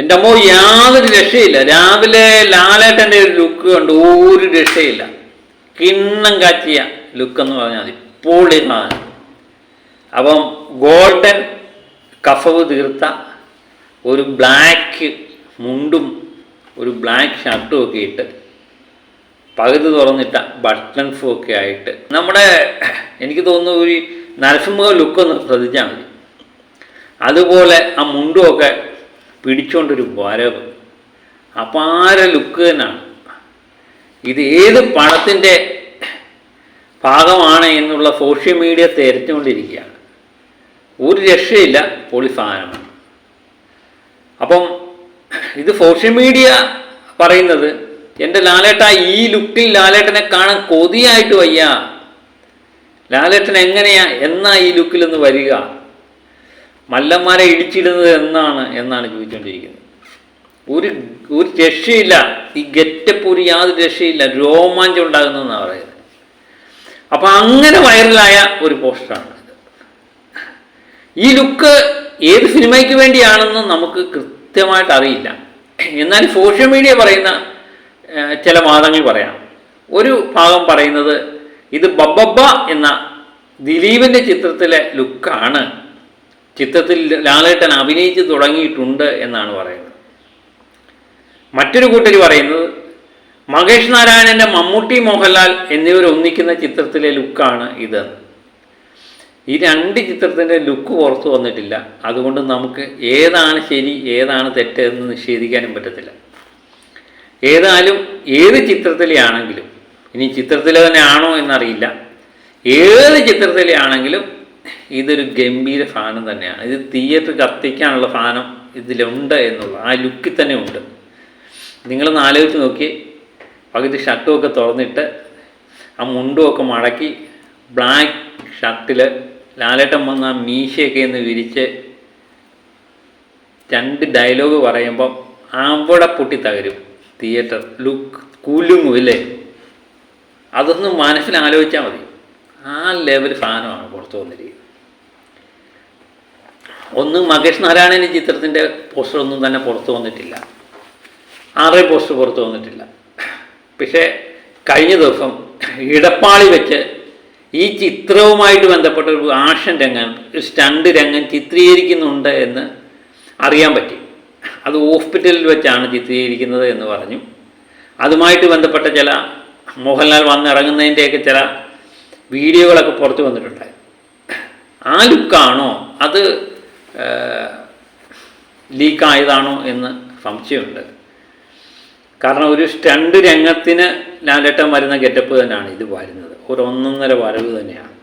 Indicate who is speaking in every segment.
Speaker 1: എൻ്റെ അമ്മോ യാതൊരു രക്ഷയില്ല. രാവിലെ ലാലേട്ടൻ്റെ ഒരു ലുക്ക് കണ്ട് ഒരു രക്ഷയില്ല. കിണ്ണം കാച്ചിയ ലുക്കെന്ന് പറഞ്ഞാൽ മതി, പൊളി സാധനം. അപ്പം ഗോൾഡൻ കസവ് തീർത്ത ഒരു ബ്ലാക്ക് മുണ്ടും ഒരു ബ്ലാക്ക് ഷർട്ടും ഒക്കെ ഇട്ട് പകുതി തുറന്നിട്ട ബട്ടൺസും ഒക്കെ ആയിട്ട് നമ്മുടെ എനിക്ക് തോന്നുന്നു ഒരു നരസിംഹ ലുക്കൊന്ന് ശ്രദ്ധിച്ചാൽ മതി. അതുപോലെ ആ മുണ്ടുമൊക്കെ പിടിച്ചുകൊണ്ടൊരു വരവ് അപാര ലുക്ക് തന്നെയാണ്. ഇത് ഏത് പടത്തിൻ്റെ ഭാഗമാണ് എന്നുള്ള സോഷ്യൽ മീഡിയ തിരഞ്ഞുകൊണ്ടിരിക്കുകയാണ്. ഒരു രക്ഷയില്ല, പൊളി സാധനമാണ്. അപ്പം ഇത് സോഷ്യൽ മീഡിയ പറയുന്നത് എൻ്റെ ലാലേട്ട ഈ ലുക്കിൽ ലാലേട്ടനെ കാണാൻ കൊതിയായിട്ട് വയ്യ, ലാലേട്ടൻ എങ്ങനെയാ എന്നാ ഈ ലുക്കിലൊന്ന് വരിക, മല്ലന്മാരെ ഇടിച്ചിടുന്നത് എന്നാണ് ചോദിച്ചുകൊണ്ടിരിക്കുന്നത്. ഒരു രക്ഷയില്ല, ഈ ഗെറ്റപ്പ് ഒരു യാതൊരു രക്ഷയില്ല, രോമാഞ്ചം ഉണ്ടാകുന്നതെന്നാണ് പറയുന്നത്. അപ്പം അങ്ങനെ വൈറലായ ഒരു പോസ്റ്ററാണ് ഇത്. ഈ ലുക്ക് ഏത് സിനിമയ്ക്ക് വേണ്ടിയാണെന്ന് നമുക്ക് കൃത്യമായിട്ട് അറിയില്ല. എന്നാൽ സോഷ്യൽ മീഡിയ പറയുന്ന ചില വാദങ്ങൾ പറയാം. ഒരു ഭാഗം പറയുന്നത് ഇത് ബബ്ബബ്ബ എന്ന ദിലീപിൻ്റെ ചിത്രത്തിലെ ലുക്കാണ്, ചിത്രത്തിൽ ലാലേട്ടൻ അഭിനയിച്ച് തുടങ്ങിയിട്ടുണ്ട് എന്നാണ് പറയുന്നത്. മറ്റൊരു കൂട്ടർ പറയുന്നത് മഹേഷ് നാരായണൻ്റെ മമ്മൂട്ടി, മോഹൻലാൽ എന്നിവർ ഒന്നിക്കുന്ന ചിത്രത്തിലെ ലുക്കാണ് ഇതെന്ന്. ഈ രണ്ട് ചിത്രത്തിൻ്റെ ലുക്ക് പുറത്തു വന്നിട്ടില്ല. അതുകൊണ്ട് നമുക്ക് ഏതാണ് ശരി ഏതാണ് തെറ്റ് എന്ന് നിഷേധിക്കാനും പറ്റത്തില്ല. ഏതായാലും ഏത് ചിത്രത്തിലെ ആണെങ്കിലും, ഇനി ചിത്രത്തിലെ തന്നെ ആണോ എന്നറിയില്ല, ഏത് ചിത്രത്തിലെ ആണെങ്കിലും ഇതൊരു ഗംഭീര സാധനം തന്നെയാണ്. ഇത് തിയേറ്റർ കത്തിക്കാനുള്ള സാധനം ഇതിലുണ്ട് എന്നുള്ള ആ ലുക്കിൽ തന്നെ ഉണ്ട്. നിങ്ങളൊന്ന് ആലോചിച്ച് നോക്കി, പകുതി ഷർട്ടുമൊക്കെ തുറന്നിട്ട് ആ മുണ്ടുമൊക്കെ മടക്കി ബ്ലാക്ക് ഷർട്ടിൽ ലാലേട്ടൻ വന്ന് ആ മീശയൊക്കെ ഒന്ന് വിരിച്ച് രണ്ട് ഡയലോഗ് പറയുമ്പം അവിടെ പൊട്ടി തകരും തിയേറ്റർ. ലുക്ക് കുലുങ്ങും ഇല്ലേ? അതൊന്ന് മനസ്സിൽ ആലോചിച്ചാൽ മതി. ആ ലെവൽ സാധനമാണ് പുറത്തു വന്നിരിക്കുന്നത്. ഒന്നും മഹേഷ് നാരായണൻ്റെ ചിത്രത്തിൻ്റെ പോസ്റ്ററൊന്നും തന്നെ പുറത്തു വന്നിട്ടില്ല, ആറേ പോസ്റ്റർ പുറത്തു വന്നിട്ടില്ല. പക്ഷേ കഴിഞ്ഞ ദിവസം ഇടപ്പാളി വെച്ച് ഈ ചിത്രവുമായിട്ട് ബന്ധപ്പെട്ട ഒരു ആക്ഷൻ രംഗം, ഒരു സ്റ്റണ്ട് രംഗം ചിത്രീകരിക്കുന്നുണ്ട് എന്ന് അറിയാൻ പറ്റി. അത് ഹോസ്പിറ്റലിൽ വെച്ചാണ് ചിത്രീകരിക്കുന്നത് എന്ന് പറഞ്ഞു. അതുമായിട്ട് ബന്ധപ്പെട്ട ചില മോഹൻലാൽ വന്നിറങ്ങുന്നതിൻ്റെയൊക്കെ ചില വീഡിയോകളൊക്കെ പുറത്ത് വന്നിട്ടുണ്ടായി. ആ ലുക്കാണോ അത് ലീക്കായതാണോ എന്ന് സംശയമുണ്ട്. കാരണം ഒരു സ്റ്റണ്ട് രംഗത്തിന് ലാലേട്ടൻ വരുന്ന ഗെറ്റപ്പ് തന്നെയാണ് ഇത് വരുന്നത്. ഒരു ഒന്നൊന്നര വരവ് തന്നെയാണ്.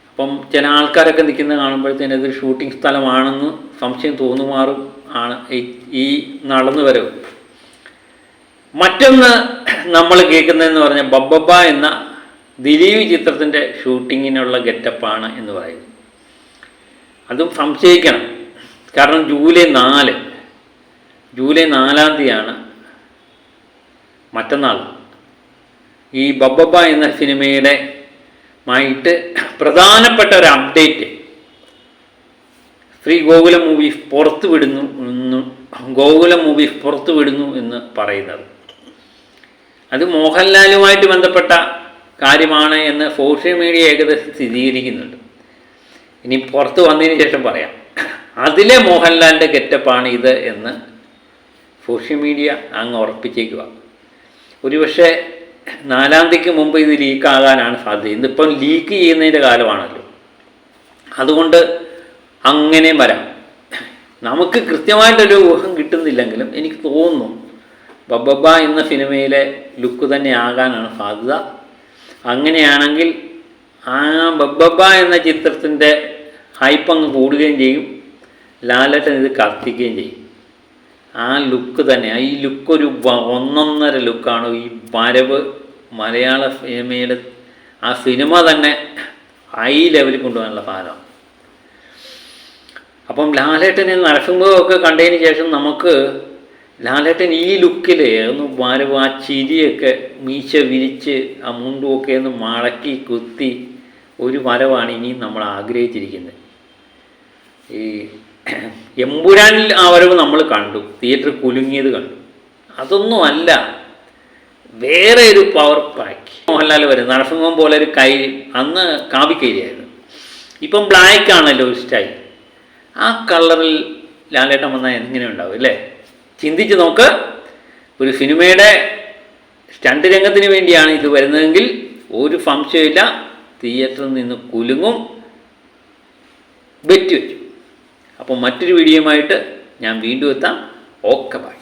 Speaker 1: അപ്പം ചില ആൾക്കാരൊക്കെ നിൽക്കുന്നത് കാണുമ്പോഴത്തേനും ഇതൊരു ഷൂട്ടിംഗ് സ്ഥലമാണെന്ന് സംശയം തോന്നുമാറും ആണ് ഈ നടന്നു വരവ്. മറ്റൊന്ന് നമ്മൾ കേൾക്കുന്നതെന്ന് പറഞ്ഞാൽ ബബ്ബബ്ബ എന്ന ദിലീപ് ചിത്രത്തിൻ്റെ ഷൂട്ടിങ്ങിനുള്ള ഗെറ്റപ്പാണ് എന്ന് പറയുന്നു. അതും സംശയിക്കണം. കാരണം ജൂലൈ 4-ാം തീയതിയാണ് മറ്റന്നാൾ ഈ ബബ്ബബ്ബ എന്ന സിനിമയുടെ മായിട്ട് പ്രധാനപ്പെട്ട ഒരു അപ്ഡേറ്റ് ഗോകുലം മൂവീസ് പുറത്തു വിടുന്നു എന്ന് പറയുന്നത്. അത് മോഹൻലാലുമായിട്ട് ബന്ധപ്പെട്ട കാര്യമാണ് എന്ന് സോഷ്യൽ മീഡിയ ഏകദേശം സ്ഥിരീകരിക്കുന്നുണ്ട്. ഇനി പുറത്ത് വന്നതിന് ശേഷം പറയാം. അതിലെ മോഹൻലാലിൻ്റെ ഗെറ്റപ്പാണ് ഇത് എന്ന് സോഷ്യൽ മീഡിയ അങ്ങ് ഉറപ്പിച്ചേക്കുക. ഒരുപക്ഷെ 4-ാം തീയതിക്ക് മുമ്പ് ഇത് ലീക്കാകാനാണ് സാധ്യത. ഇന്നിപ്പം ലീക്ക് ചെയ്യുന്നതിൻ്റെ കാലമാണല്ലോ. അതുകൊണ്ട് അങ്ങനെ വരാം. നമുക്ക് കൃത്യമായിട്ടൊരു ഊഹം കിട്ടുന്നില്ലെങ്കിലും എനിക്ക് തോന്നുന്നു ബബ്ബബ്ബ എന്ന സിനിമയിലെ ലുക്ക് തന്നെ ആകാനാണ് സാധ്യത. അങ്ങനെയാണെങ്കിൽ ആ ബബ്ബബ്ബ എന്ന ചിത്രത്തിൻ്റെ ഹൈപ്പങ്ങ് കൂടുകയും ചെയ്യും, ലാലേട്ടൻ ഇത് കത്തിക്കുകയും ചെയ്യും. ആ ലുക്ക് തന്നെ, ഈ ലുക്കൊരു ഒന്നൊന്നര ലുക്കാണ്. ഈ വരവ് മലയാള സിനിമയുടെ ആ സിനിമ തന്നെ ഹൈ ലെവലിൽ കൊണ്ടുപോകാനുള്ള സാധനമാണ്. അപ്പം ലാലേട്ടനെ നരസിംഹമൊക്കെ കണ്ടതിന് ശേഷം നമുക്ക് ലാലേട്ടൻ ഈ ലുക്കിൽ ഒന്ന് വരവ്, ആ ചിരിയൊക്കെ മീശ വിരിച്ച് ആ മുണ്ടുമൊക്കെ ഒന്ന് മടക്കി കുത്തി ഒരു വരവാണ് ഇനിയും നമ്മൾ ആഗ്രഹിച്ചിരിക്കുന്നത്. ഈ എമ്പുരാനിൽ ആ വരവ് നമ്മൾ കണ്ടു, തിയേറ്റർ കുലുങ്ങിയത് കണ്ടു. അതൊന്നുമല്ല, വേറെ ഒരു പവർ പാക്ക്. മോഹൻലാൽ വരും നരസിംഹം പോലെ ഒരു കൈ, അന്ന് കാവിക്കൈരിയായിരുന്നു, ഇപ്പം ബ്ലാക്ക് ആണല്ലോ ഒരു സ്റ്റൈൽ. ആ കളറിൽ ലാലേട്ടൻ വന്നാൽ എങ്ങനെ ഉണ്ടാവും അല്ലേ? ചിന്തിച്ച് നോക്ക്. ഒരു സിനിമയുടെ സ്റ്റണ്ട് രംഗത്തിന് വേണ്ടിയാണ് ഇത് വരുന്നതെങ്കിൽ ഒരു സംശയമില്ല, തിയേറ്ററിൽ നിന്ന് കുലുങ്ങും, ബെറ്റ് വെച്ചു. അപ്പോൾ മറ്റൊരു വീഡിയോയുമായിട്ട് ഞാൻ വീണ്ടും എത്താം. Okay, by.